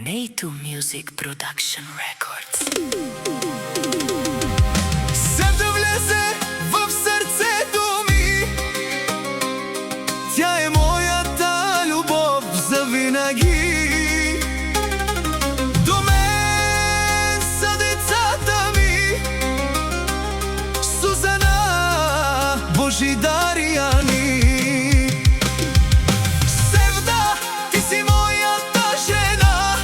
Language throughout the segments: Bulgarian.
NATO Music Production Records. Севда влезе в сърцето ми. Тя е моята любов завинаги. До мен са децата ми, Сузана, Божидар и Ани. Севда, ти си моята жена,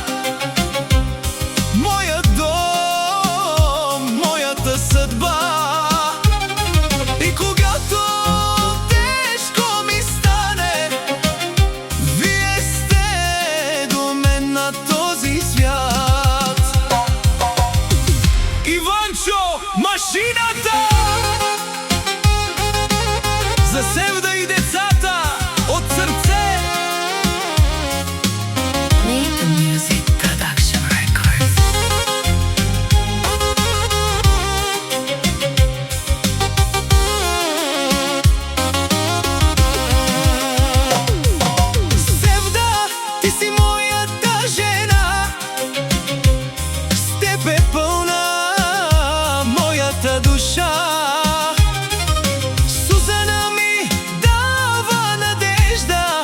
моя дом, моята съдба. И когато тежко ми стане, вие сте до мен на този свят. Иванчо, машината! За Севда и децата от сърце. NATO Music Production Records. Севда, ти си моята жена, с теб е пълна моята душа. Сузана ми дава надежда,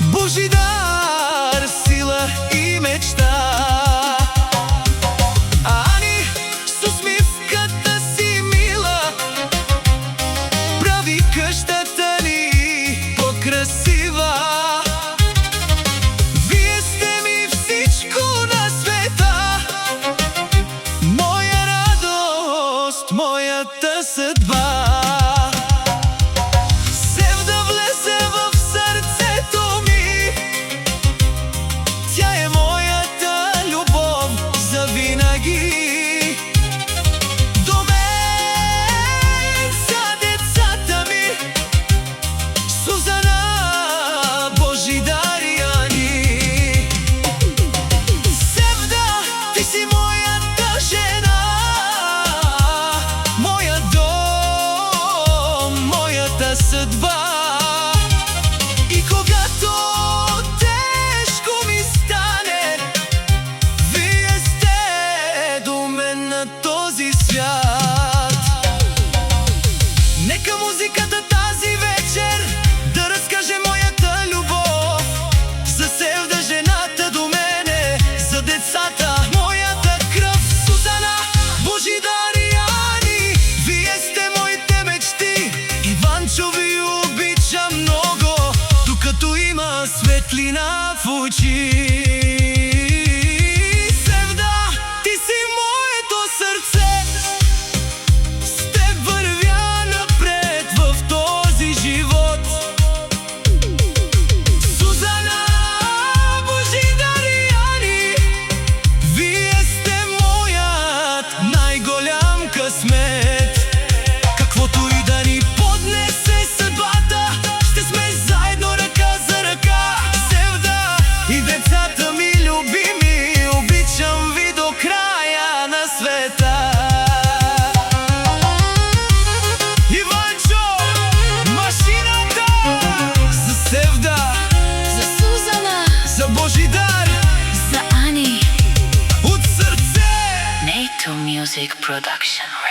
Божидар, сила и мечта. А Ани с усмивката си мила прави къщата ни по-красива. Вие сте ми всичко на света, моя радост, моята съдба. Севда влезе в сърцето ми. Тя е моята любов завинаги. До мен са децата ми, Сузана, Божидар и Ани. Севда, ти си моята жена, моя дом, моята съдба. И когато тежко ми стане, вие сте до мен на този свят. Нека музиката тази вечер да разкаже моята любов. За Севда, жената до мене, за децата, моята кръв. Сузана, Божидар и Ани, вие сте моите мечти. Иванчо ви обича много, докато има светлина в очи. Севда, ти си моето сърце, с теб вървя напред в този живот. Сузана, Божидар и Ани, вие сте моят най-голям късмет. Каквото и да ни поднесе съдбата, ще сме заедно ръка за ръка. Севда и децата ми любими, обичам ви до края на света. Иванчо, машината! За Севда, За Сузана, за Божидар, за Ани. от сърце. NATO Music Production Records.